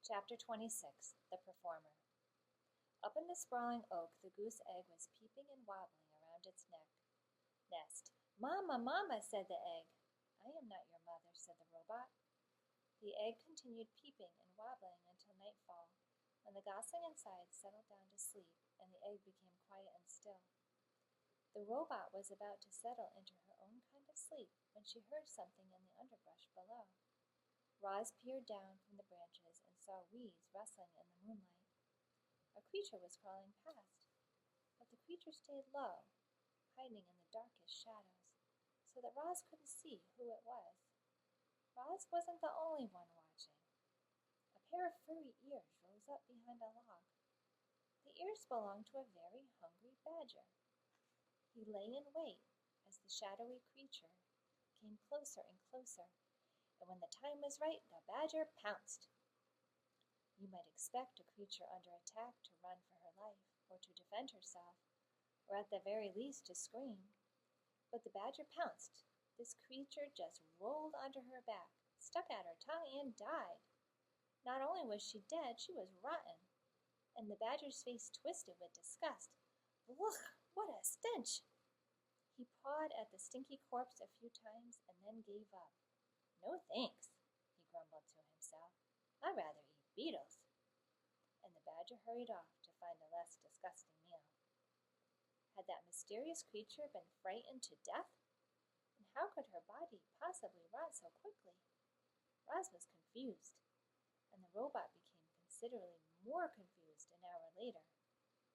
Chapter 26 The Performer. Up in the sprawling oak the goose egg was peeping and wobbling around its nest. "Mamma, mamma," said the egg. "I am not your mother," said the robot. The egg continued peeping and wobbling until nightfall, when the gosling inside settled down to sleep and the egg became quiet and still. The robot was about to settle into her own kind of sleep when she heard something in the underbrush below. Roz peered down from the branches and saw weeds rustling in the moonlight. A creature was crawling past, but the creature stayed low, hiding in the darkest shadows, so that Roz couldn't see who it was. Roz wasn't the only one watching. A pair of furry ears rose up behind a log. The ears belonged to a very hungry badger. He lay in wait as the shadowy creature came closer and closer, and when the time was right, the badger pounced. You might expect a creature under attack to run for her life, or to defend herself, or at the very least to scream. But the badger pounced. This creature just rolled onto her back, stuck out her tongue, and died. Not only was she dead, she was rotten, and the badger's face twisted with disgust. Ugh, what a stench! He pawed at the stinky corpse a few times and then gave up. "No thanks," he grumbled to himself. "I'd rather eat beetles." And the badger hurried off to find a less disgusting meal. Had that mysterious creature been frightened to death? And how could her body possibly rot so quickly? Roz was confused, and the robot became considerably more confused an hour later,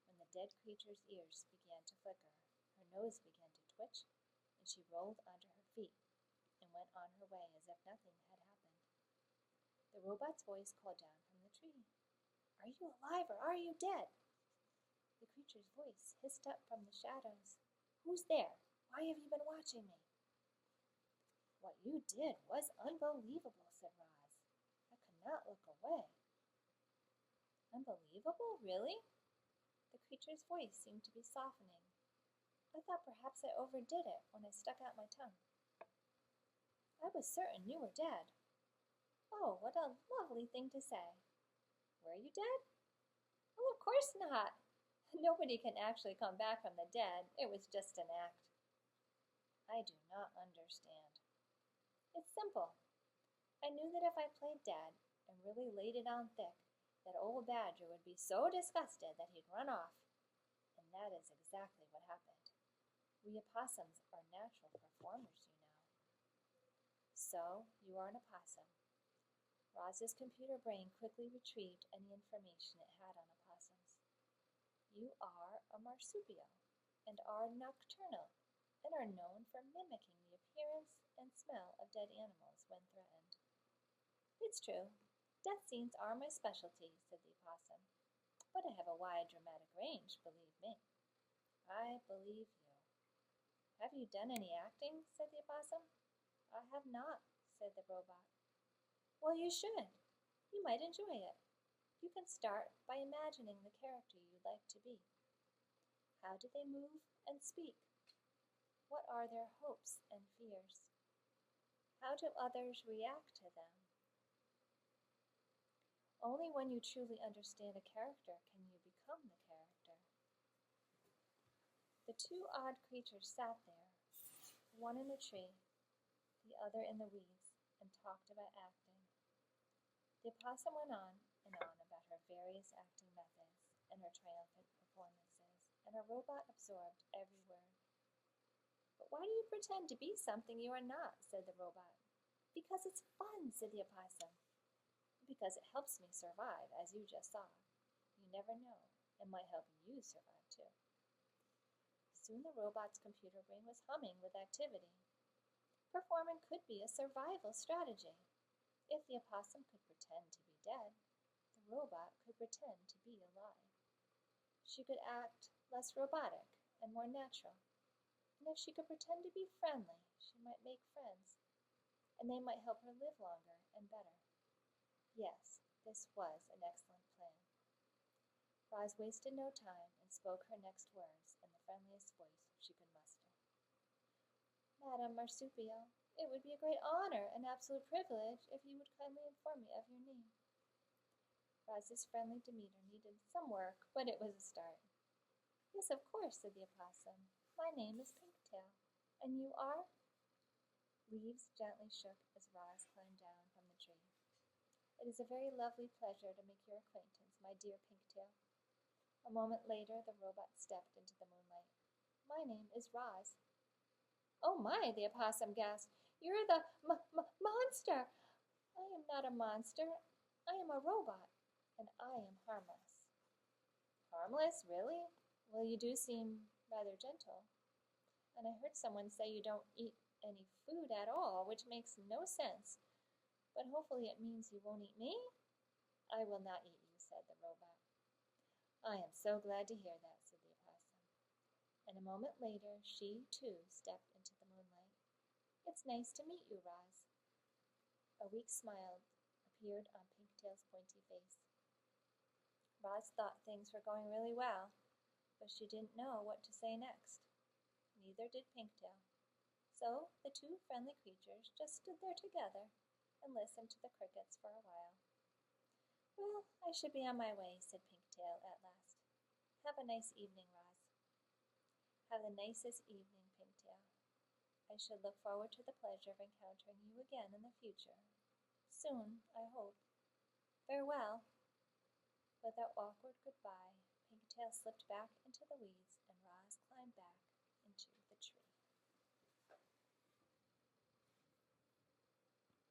when the dead creature's ears began to flicker, her nose began to twitch, and she rolled onto her feet and went on her way as if nothing had happened. The robot's voice called down from the tree. "Are you alive or are you dead?" The creature's voice hissed up from the shadows. "Who's there? Why have you been watching me?" "What you did was unbelievable," said Roz. "I could not look away." "Unbelievable? Really?" The creature's voice seemed to be softening. "I thought perhaps I overdid it when I stuck out my tongue." "I was certain you were dead." "Oh, what a lovely thing to say." "Were you dead?" "Well, of course not. Nobody can actually come back from the dead. It was just an act." "I do not understand." "It's simple. I knew that if I played dead and really laid it on thick, that old badger would be so disgusted that he'd run off. And that is exactly what happened. We opossums are natural performers, you know." "So you are an opossum." Roz's computer brain quickly retrieved any information it had on opossums. "You are a marsupial, and are nocturnal, and are known for mimicking the appearance and smell of dead animals when threatened." "It's true. Death scenes are my specialty," said the opossum. "But I have a wide dramatic range, believe me." "I believe you." "Have you done any acting?" said the opossum. "I have not," said the robot. "Well, you should. You might enjoy it. You can start by imagining the character you'd like to be. How do they move and speak? What are their hopes and fears? How do others react to them? Only when you truly understand a character can you become the character." The two odd creatures sat there, one in a tree, the other in the weeds, and talked about acting. The opossum went on and on about her various acting methods and her triumphant performances, and her robot absorbed every word. "But why do you pretend to be something you are not?" said the robot. "Because it's fun," said the opossum. "Because it helps me survive, as you just saw. You never know. It might help you survive, too." Soon the robot's computer brain was humming with activity. Performing could be a survival strategy. If the opossum could pretend to be dead, the robot could pretend to be alive. She could act less robotic and more natural. And if she could pretend to be friendly, she might make friends, and they might help her live longer and better. Yes, this was an excellent plan. Roz wasted no time and spoke her next words in the friendliest voice she could muster. "Madame Marsupial, it would be a great honor and absolute privilege if you would kindly inform me of your name." Roz's friendly demeanor needed some work, but it was a start. Yes, of course, said the opossum. My name is Pinktail. And you are? Leaves gently shook as Roz climbed down from the tree. It is a very lovely pleasure to make your acquaintance, my dear Pinktail. A moment later, the robot stepped into the moonlight. My name is Roz. Oh my, the opossum gasped. You're the monster! I am not a monster. I am a robot, and I am harmless. Harmless, really? Well, you do seem rather gentle. And I heard someone say you don't eat any food at all, which makes no sense. But hopefully it means you won't eat me? I will not eat you, said the robot. I am so glad to hear that, said the opossum. And a moment later, she, too, stepped into the moonlight. It's nice to meet you, Roz. A weak smile appeared on Pinktail's pointy face. Roz thought things were going really well, but she didn't know what to say next. Neither did Pinktail. So the two friendly creatures just stood there together and listened to the crickets for a while. Well, I should be on my way, said Pinktail at last. Have a nice evening, Roz. Have the nicest evening, Pinktail. I should look forward to the pleasure of encountering you again in the future. Soon, I hope. Farewell. With that awkward goodbye, Pinktail slipped back into the weeds and Roz climbed back into the tree.